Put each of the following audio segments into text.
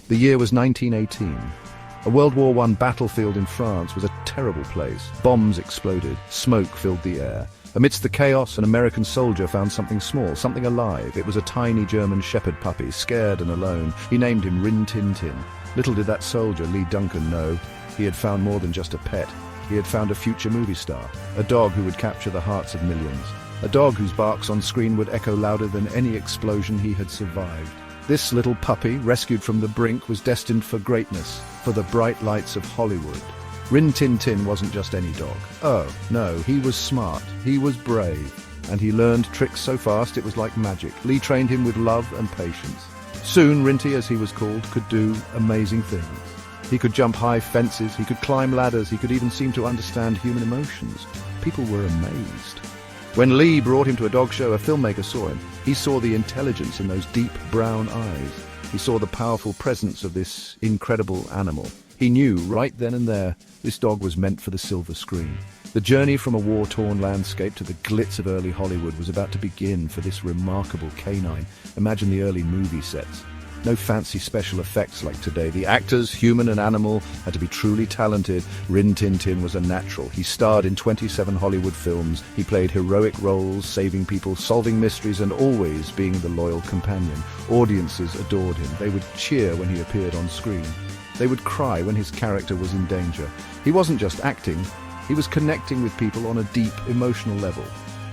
The year was 1918. A World War I battlefield in France was a terrible place. Bombs exploded, smoke filled the air. Amidst the chaos, an American soldier found something small, something alive. It was a tiny German shepherd puppy, scared and alone. He named him Rin Tin Tin. Little did that soldier, Lee Duncan, know he had found more than just a pet. He had found a future movie star, a dog who would capture the hearts of millions, a dog whose barks on screen would echo louder than any explosion he had survived. This little puppy, rescued from the brink, was destined for greatness, for the bright lights of Hollywood. Rin Tin Tin wasn't just any dog. Oh, no, he was smart, he was brave, and he learned tricks so fast it was like magic. Lee trained him with love and patience. Soon, Rinty, as he was called, could do amazing things. He could jump high fences, he could climb ladders, he could even seem to understand human emotions. People were amazed. When Lee brought him to a dog show, a filmmaker saw him. He saw the intelligence in those deep brown eyes. He saw the powerful presence of this incredible animal. He knew right then and there this dog was meant for the silver screen. The journey from a war-torn landscape to the glitz of early Hollywood was about to begin for this remarkable canine. Imagine the early movie sets. No fancy special effects like today. The actors, human and animal, had to be truly talented. Rin Tin Tin was a natural. He starred in 27 Hollywood films. He played heroic roles, saving people, solving mysteries, and always being the loyal companion. Audiences adored him. They would cheer when he appeared on screen. They would cry when his character was in danger. He wasn't just acting, he was connecting with people on a deep, emotional level.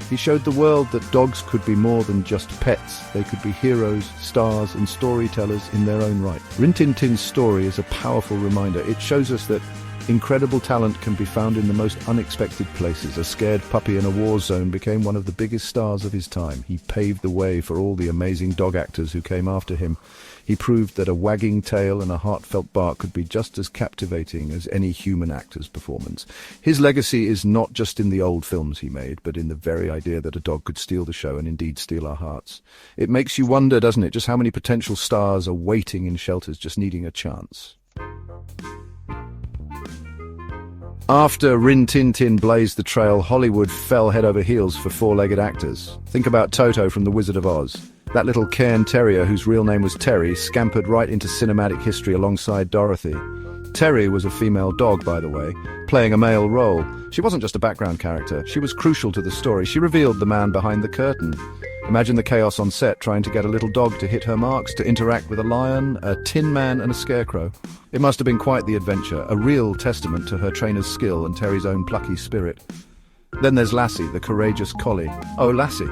He showed the world that dogs could be more than just pets. They could be heroes, stars, and storytellers in their own right. Rin Tin Tin's story is a powerful reminder. It shows us that incredible talent can be found in the most unexpected places. A scared puppy in a war zone became one of the biggest stars of his time. He paved the way for all the amazing dog actors who came after him. He proved that a wagging tail and a heartfelt bark could be just as captivating as any human actor's performance. His legacy is not just in the old films he made, but in the very idea that a dog could steal the show and indeed steal our hearts. It makes you wonder, doesn't it, just how many potential stars are waiting in shelters just needing a chance. After Rin Tin Tin blazed the trail, Hollywood fell head over heels for four-legged actors. Think about Toto from The Wizard of Oz. That little cairn terrier, whose real name was Terry, scampered right into cinematic history alongside Dorothy. Terry was a female dog, by the way, playing a male role. She wasn't just a background character. She was crucial to the story. She revealed the man behind the curtain. Imagine the chaos on set trying to get a little dog to hit her marks, to interact with a lion, a tin man, and a scarecrow. It must have been quite the adventure, a real testament to her trainer's skill and Terry's own plucky spirit. Then there's Lassie, the courageous collie. Oh, Lassie.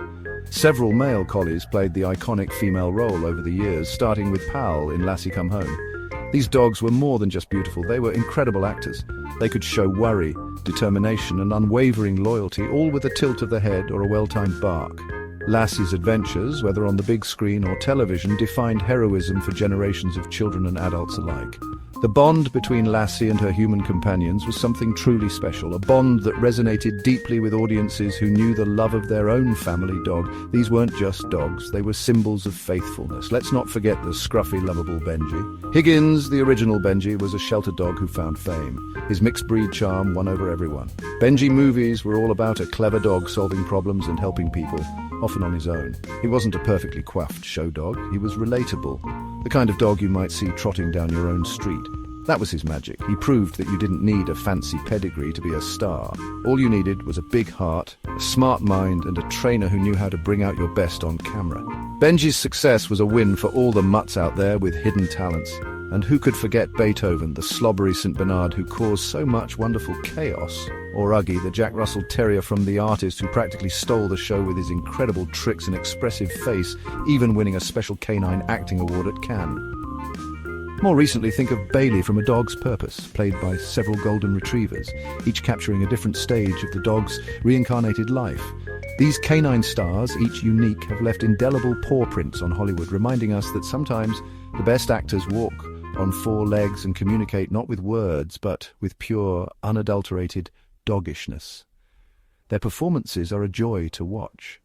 Several male collies played the iconic female role over the years, starting with Pal in Lassie Come Home. These dogs were more than just beautiful, they were incredible actors. They could show worry, determination, and unwavering loyalty, all with a tilt of the head or a well-timed bark. Lassie's adventures, whether on the big screen or television, defined heroism for generations of children and adults alike. The bond between Lassie and her human companions was something truly special, a bond that resonated deeply with audiences who knew the love of their own family dog. These weren't just dogs, they were symbols of faithfulness. Let's not forget the scruffy, lovable Benji. Higgins, the original Benji, was a shelter dog who found fame. His mixed breed charm won over everyone. Benji movies were all about a clever dog solving problems and helping people, often on his own. He wasn't a perfectly coiffed show dog, he was relatable. The kind of dog you might see trotting down your own street. That was his magic. He proved that you didn't need a fancy pedigree to be a star. All you needed was a big heart, a smart mind, and a trainer who knew how to bring out your best on camera. Benji's success was a win for all the mutts out there with hidden talents. And who could forget Beethoven, the slobbery St. Bernard who caused so much wonderful chaos? Or Uggy, the Jack Russell Terrier from The Artist who practically stole the show with his incredible tricks and expressive face, even winning a special canine acting award at Cannes. More recently, think of Bailey from A Dog's Purpose, played by several golden retrievers, each capturing a different stage of the dog's reincarnated life. These canine stars, each unique, have left indelible paw prints on Hollywood, reminding us that sometimes the best actors walk on four legs and communicate not with words, but with pure, unadulterated doggishness. Their performances are a joy to watch.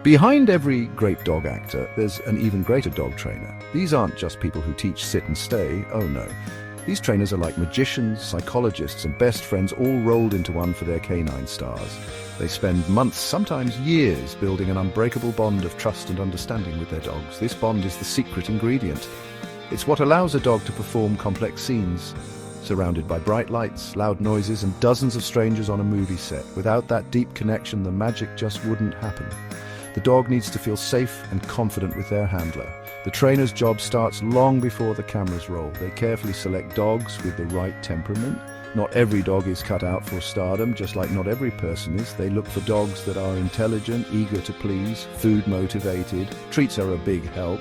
Behind every great dog actor, there's an even greater dog trainer. These aren't just people who teach sit and stay, oh no. These trainers are like magicians, psychologists, and best friends all rolled into one for their canine stars. They spend months, sometimes years, building an unbreakable bond of trust and understanding with their dogs. This bond is the secret ingredient. It's what allows a dog to perform complex scenes, surrounded by bright lights, loud noises, and dozens of strangers on a movie set. Without that deep connection, the magic just wouldn't happen. The dog needs to feel safe and confident with their handler. The trainer's job starts long before the cameras roll. They carefully select dogs with the right temperament. Not every dog is cut out for stardom, just like not every person is. They look for dogs that are intelligent, eager to please, food motivated. Treats are a big help.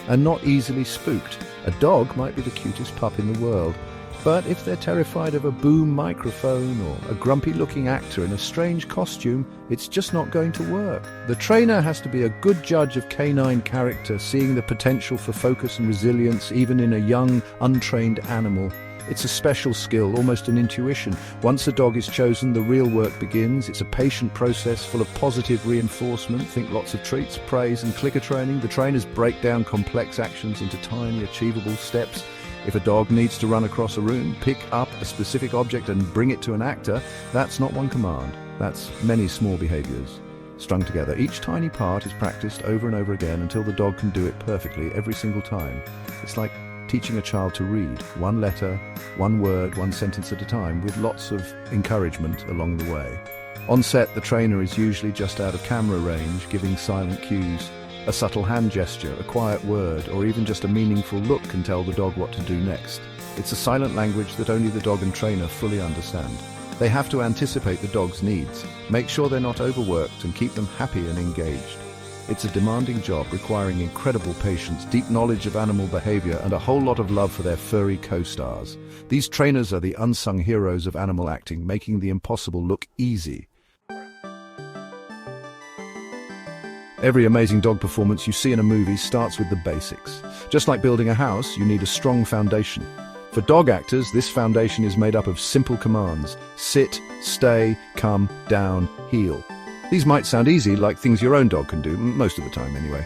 And not easily spooked. A dog might be the cutest pup in the world, but if they're terrified of a boom microphone or a grumpy-looking actor in a strange costume, it's just not going to work. The trainer has to be a good judge of canine character, seeing the potential for focus and resilience even in a young, untrained animal. It's a special skill, almost an intuition. Once a dog is chosen, the real work begins. It's a patient process full of positive reinforcement. Think lots of treats, praise, and clicker training. The trainers break down complex actions into tiny, achievable steps. If a dog needs to run across a room, pick up a specific object and bring it to an actor, that's not one command. That's many small behaviors strung together. Each tiny part is practiced over and over again until the dog can do it perfectly every single time. It's like teaching a child to read, one letter, one word, one sentence at a time, with lots of encouragement along the way. On set, the trainer is usually just out of camera range, giving silent cues. A subtle hand gesture, a quiet word, or even just a meaningful look can tell the dog what to do next. It's a silent language that only the dog and trainer fully understand. They have to anticipate the dog's needs, make sure they're not overworked, and keep them happy and engaged. It's a demanding job requiring incredible patience, deep knowledge of animal behavior, and a whole lot of love for their furry co-stars. These trainers are the unsung heroes of animal acting, making the impossible look easy. Every amazing dog performance you see in a movie starts with the basics. Just like building a house, you need a strong foundation. For dog actors, this foundation is made up of simple commands: sit, stay, come, down, heel. These might sound easy, like things your own dog can do, most of the time anyway.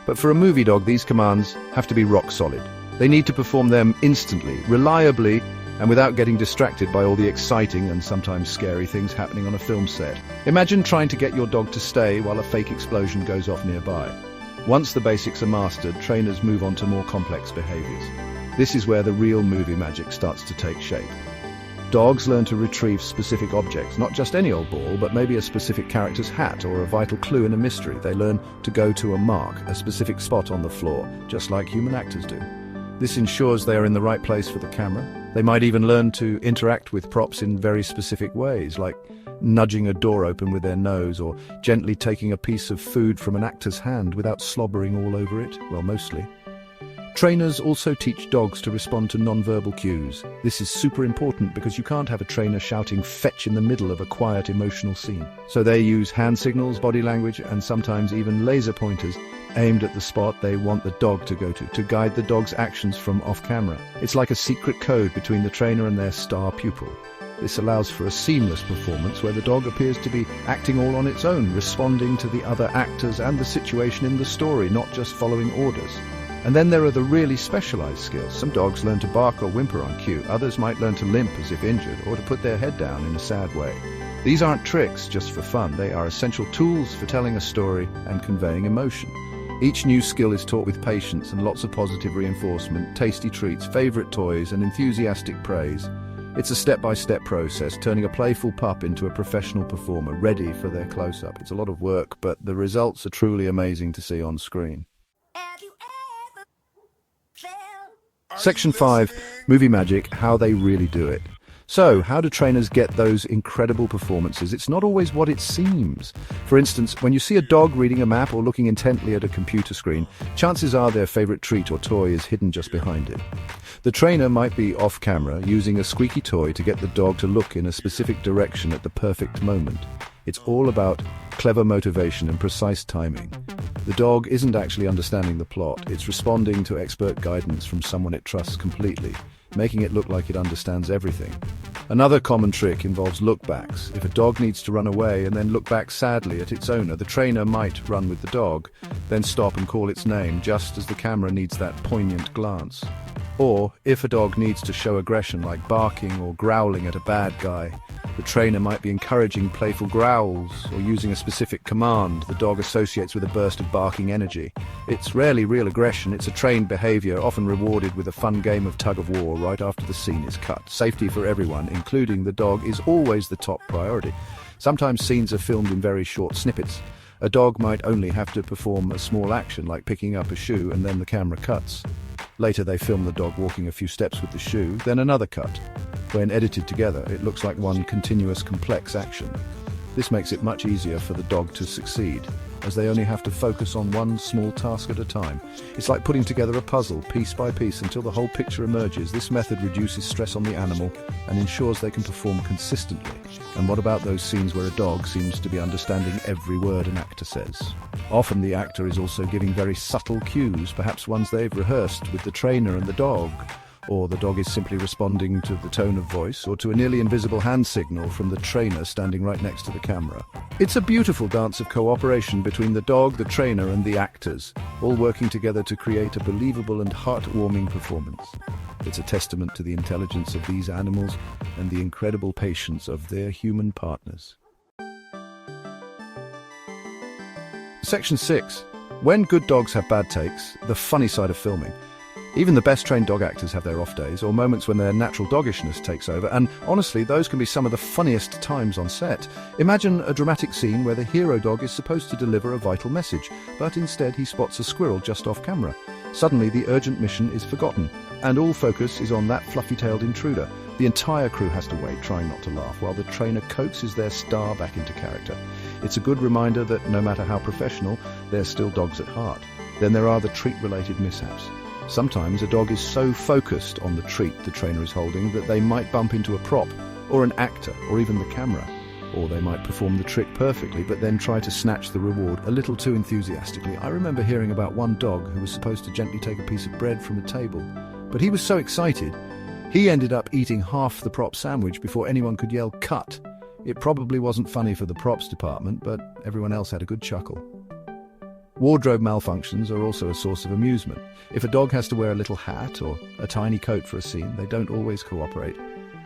But for a movie dog, these commands have to be rock solid. They need to perform them instantly, reliably, and without getting distracted by all the exciting and sometimes scary things happening on a film set. Imagine trying to get your dog to stay while a fake explosion goes off nearby. Once the basics are mastered, trainers move on to more complex behaviors. This is where the real movie magic starts to take shape. Dogs learn to retrieve specific objects, not just any old ball, but maybe a specific character's hat or a vital clue in a mystery. They learn to go to a mark, a specific spot on the floor, just like human actors do. This ensures they are in the right place for the camera. They might even learn to interact with props in very specific ways, like nudging a door open with their nose or gently taking a piece of food from an actor's hand without slobbering all over it, well, mostly. Trainers also teach dogs to respond to non-verbal cues. This is super important because you can't have a trainer shouting "fetch" in the middle of a quiet, emotional scene. So they use hand signals, body language, and sometimes even laser pointers aimed at the spot they want the dog to go to guide the dog's actions from off-camera. It's like a secret code between the trainer and their star pupil. This allows for a seamless performance where the dog appears to be acting all on its own, responding to the other actors and the situation in the story, not just following orders. And then there are the really specialized skills. Some dogs learn to bark or whimper on cue. Others might learn to limp as if injured or to put their head down in a sad way. These aren't tricks just for fun. They are essential tools for telling a story and conveying emotion. Each new skill is taught with patience and lots of positive reinforcement, tasty treats, favorite toys, and enthusiastic praise. It's a step-by-step process, turning a playful pup into a professional performer, ready for their close-up. It's a lot of work, but the results are truly amazing to see on screen. Section 5, Movie Magic, how they really do it. So, how do trainers get those incredible performances? It's not always what it seems. For instance, when you see a dog reading a map or looking intently at a computer screen, chances are their favorite treat or toy is hidden just behind it. The trainer might be off camera, using a squeaky toy to get the dog to look in a specific direction at the perfect moment. It's all about clever motivation and precise timing. The dog isn't actually understanding the plot, it's responding to expert guidance from someone it trusts completely, making it look like it understands everything. Another common trick involves look-backs. If a dog needs to run away and then look back sadly at its owner, the trainer might run with the dog, then stop and call its name just as the camera needs that poignant glance. Or, if a dog needs to show aggression like barking or growling at a bad guy, the trainer might be encouraging playful growls or using a specific command the dog associates with a burst of barking energy. It's rarely real aggression, it's a trained behavior, often rewarded with a fun game of tug-of-war right after the scene is cut. Safety for everyone, including the dog, is always the top priority. Sometimes scenes are filmed in very short snippets. A dog might only have to perform a small action like picking up a shoe, and then the camera cuts. Later they film the dog walking a few steps with the shoe, then another cut. When edited together, it looks like one continuous complex action. This makes it much easier for the dog to succeed, as they only have to focus on one small task at a time. It's like putting together a puzzle, piece by piece, until the whole picture emerges. This method reduces stress on the animal and ensures they can perform consistently. And what about those scenes where a dog seems to be understanding every word an actor says? Often the actor is also giving very subtle cues, perhaps ones they've rehearsed with the trainer and the dog. Or the dog is simply responding to the tone of voice or to a nearly invisible hand signal from the trainer standing right next to the camera. It's a beautiful dance of cooperation between the dog, the trainer and the actors, all working together to create a believable and heartwarming performance. It's a testament to the intelligence of these animals and the incredible patience of their human partners. Section 6. When good dogs have bad takes, the funny side of filming. Even the best trained dog actors have their off days, or moments when their natural doggishness takes over, and honestly, those can be some of the funniest times on set. Imagine a dramatic scene where the hero dog is supposed to deliver a vital message, but instead he spots a squirrel just off camera. Suddenly, the urgent mission is forgotten, and all focus is on that fluffy-tailed intruder. The entire crew has to wait, trying not to laugh, while the trainer coaxes their star back into character. It's a good reminder that no matter how professional, they're still dogs at heart. Then there are the treat-related mishaps. Sometimes a dog is so focused on the treat the trainer is holding that they might bump into a prop, or an actor, or even the camera. Or they might perform the trick perfectly but then try to snatch the reward a little too enthusiastically. I remember hearing about one dog who was supposed to gently take a piece of bread from a table, but he was so excited, he ended up eating half the prop sandwich before anyone could yell "cut." It probably wasn't funny for the props department, but everyone else had a good chuckle. Wardrobe malfunctions are also a source of amusement. If a dog has to wear a little hat or a tiny coat for a scene, they don't always cooperate.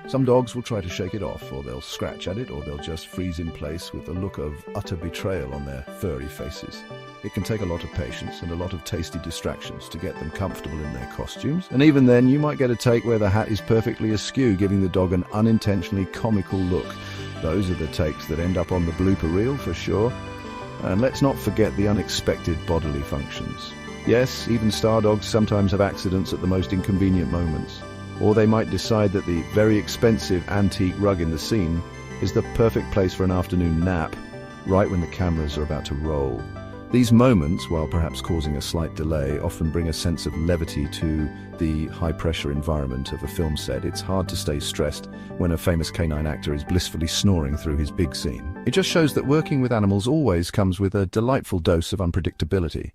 Some dogs will try to shake it off, or they'll scratch at it, or they'll just freeze in place with a look of utter betrayal on their furry faces. It can take a lot of patience and a lot of tasty distractions to get them comfortable in their costumes, and even then you might get a take where the hat is perfectly askew, giving the dog an unintentionally comical look. Those are the takes that end up on the blooper reel for sure. And let's not forget the unexpected bodily functions. Yes, even star dogs sometimes have accidents at the most inconvenient moments. Or they might decide that the very expensive antique rug in the scene is the perfect place for an afternoon nap, right when the cameras are about to roll. These moments, while perhaps causing a slight delay, often bring a sense of levity to the high-pressure environment of a film set. It's hard to stay stressed when a famous canine actor is blissfully snoring through his big scene. It just shows that working with animals always comes with a delightful dose of unpredictability.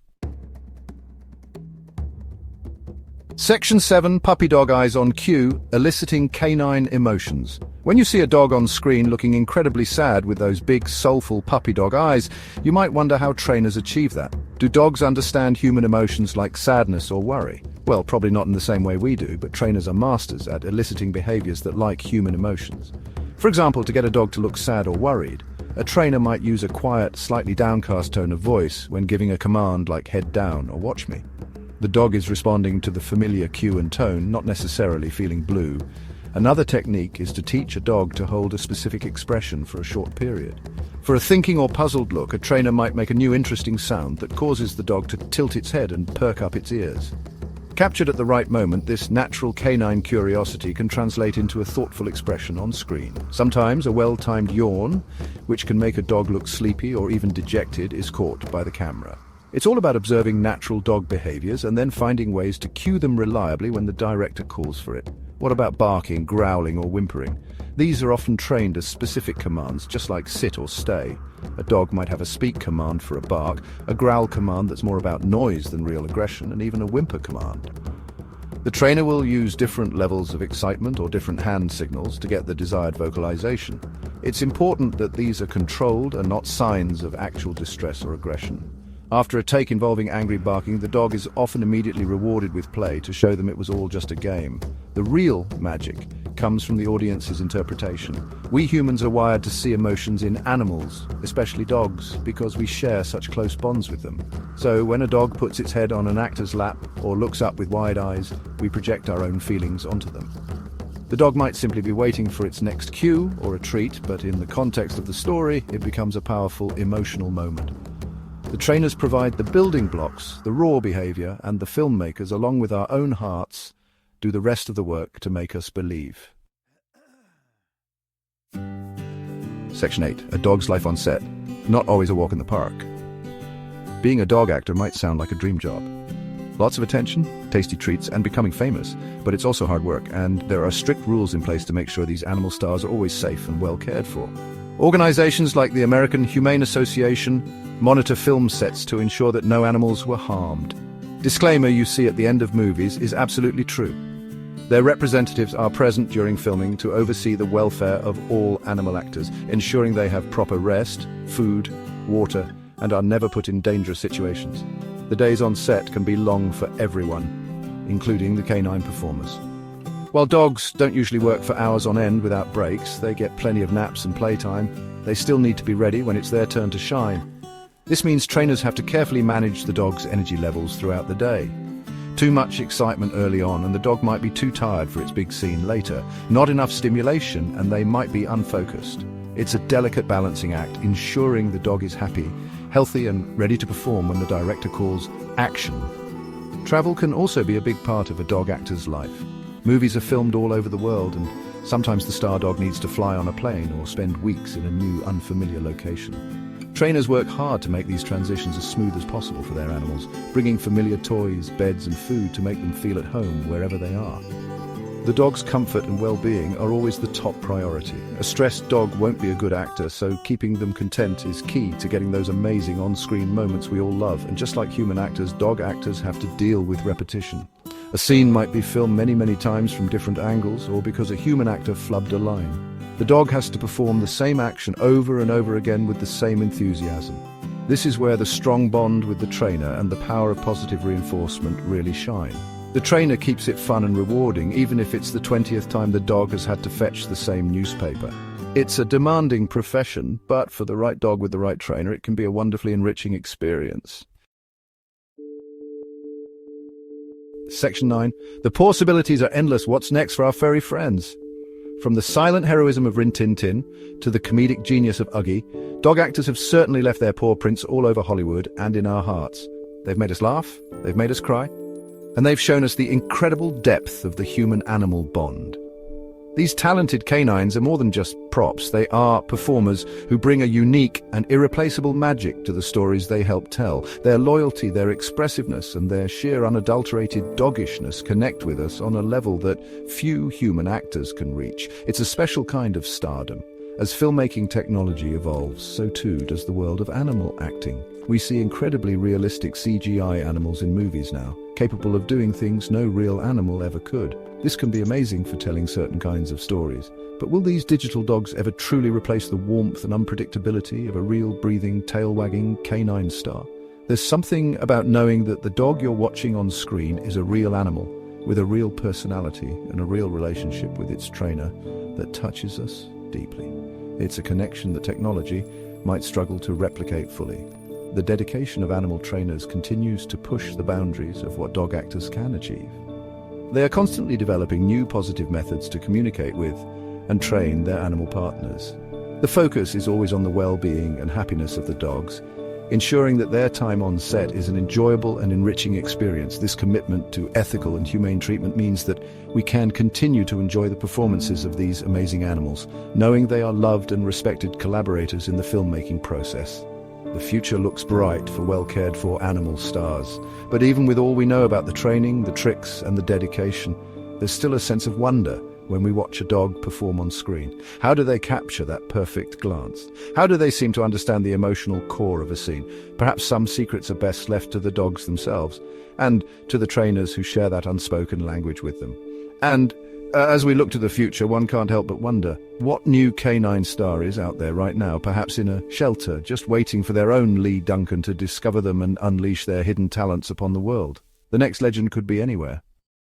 Section 7, Puppy Dog Eyes on Cue, Eliciting Canine Emotions. When you see a dog on screen looking incredibly sad with those big, soulful puppy dog eyes, you might wonder how trainers achieve that. Do dogs understand human emotions like sadness or worry? Well, probably not in the same way we do, but trainers are masters at eliciting behaviors that like human emotions. For example, to get a dog to look sad or worried, a trainer might use a quiet, slightly downcast tone of voice when giving a command like head down or watch me. The dog is responding to the familiar cue and tone, not necessarily feeling blue. Another technique is to teach a dog to hold a specific expression for a short period. For a thinking or puzzled look, a trainer might make a new interesting sound that causes the dog to tilt its head and perk up its ears. Captured at the right moment, this natural canine curiosity can translate into a thoughtful expression on screen. Sometimes a well-timed yawn, which can make a dog look sleepy or even dejected, is caught by the camera. It's all about observing natural dog behaviors and then finding ways to cue them reliably when the director calls for it. What about barking, growling, or whimpering? These are often trained as specific commands, just like sit or stay. A dog might have a speak command for a bark, a growl command that's more about noise than real aggression, and even a whimper command. The trainer will use different levels of excitement or different hand signals to get the desired vocalization. It's important that these are controlled and not signs of actual distress or aggression. After a take involving angry barking, the dog is often immediately rewarded with play to show them it was all just a game. The real magic comes from the audience's interpretation. We humans are wired to see emotions in animals, especially dogs, because we share such close bonds with them. So when a dog puts its head on an actor's lap or looks up with wide eyes, we project our own feelings onto them. The dog might simply be waiting for its next cue or a treat, but in the context of the story, it becomes a powerful emotional moment. The trainers provide the building blocks, the raw behavior, and the filmmakers, along with our own hearts, do the rest of the work to make us believe. Section 8. A dog's life on set. Not always a walk in the park. Being a dog actor might sound like a dream job. Lots of attention, tasty treats, and becoming famous, but it's also hard work, and there are strict rules in place to make sure these animal stars are always safe and well cared for. Organizations like the American Humane Association monitor film sets to ensure that no animals were harmed. Disclaimer you see at the end of movies is absolutely true. Their representatives are present during filming to oversee the welfare of all animal actors, ensuring they have proper rest, food, water, and are never put in dangerous situations. The days on set can be long for everyone, including the canine performers. While dogs don't usually work for hours on end without breaks, they get plenty of naps and playtime. They still need to be ready when it's their turn to shine. This means trainers have to carefully manage the dog's energy levels throughout the day. Too much excitement early on and the dog might be too tired for its big scene later. Not enough stimulation and they might be unfocused. It's a delicate balancing act, ensuring the dog is happy, healthy and ready to perform when the director calls action. Travel can also be a big part of a dog actor's life. Movies are filmed all over the world and sometimes the star dog needs to fly on a plane or spend weeks in a new, unfamiliar location. Trainers work hard to make these transitions as smooth as possible for their animals, bringing familiar toys, beds and food to make them feel at home wherever they are. The dog's comfort and well-being are always the top priority. A stressed dog won't be a good actor, so keeping them content is key to getting those amazing on-screen moments we all love. And just like human actors, dog actors have to deal with repetition. A scene might be filmed many times from different angles, or because a human actor flubbed a line. The dog has to perform the same action over and over again with the same enthusiasm. This is where the strong bond with the trainer and the power of positive reinforcement really shine. The trainer keeps it fun and rewarding, even if it's the 20th time the dog has had to fetch the same newspaper. It's a demanding profession, but for the right dog with the right trainer, it can be a wonderfully enriching experience. Section 9. The possibilities are endless. What's next for our furry friends? From the silent heroism of Rin Tin Tin to the comedic genius of Uggy, dog actors have certainly left their paw prints all over Hollywood and in our hearts. They've made us laugh, they've made us cry, and they've shown us the incredible depth of the human-animal bond. These talented canines are more than just props. They are performers who bring a unique and irreplaceable magic to the stories they help tell. Their loyalty, their expressiveness, and their sheer unadulterated doggishness connect with us on a level that few human actors can reach. It's a special kind of stardom. As filmmaking technology evolves, so too does the world of animal acting. We see incredibly realistic CGI animals in movies now, capable of doing things no real animal ever could. This can be amazing for telling certain kinds of stories. But will these digital dogs ever truly replace the warmth and unpredictability of a real, breathing, tail-wagging canine star? There's something about knowing that the dog you're watching on screen is a real animal, with a real personality and a real relationship with its trainer that touches us deeply. It's a connection that technology might struggle to replicate fully. The dedication of animal trainers continues to push the boundaries of what dog actors can achieve. They are constantly developing new positive methods to communicate with and train their animal partners. The focus is always on the well-being and happiness of the dogs, ensuring that their time on set is an enjoyable and enriching experience. This commitment to ethical and humane treatment means that we can continue to enjoy the performances of these amazing animals, knowing they are loved and respected collaborators in the filmmaking process. The future looks bright for well-cared-for animal stars. But even with all we know about the training, the tricks, and the dedication, there's still a sense of wonder when we watch a dog perform on screen. How do they capture that perfect glance? How do they seem to understand the emotional core of a scene? Perhaps some secrets are best left to the dogs themselves, and to the trainers who share that unspoken language with them. And As we look to the future, one can't help but wonder, what new canine star is out there right now, perhaps in a shelter, just waiting for their own Lee Duncan to discover them and unleash their hidden talents upon the world? The next legend could be anywhere.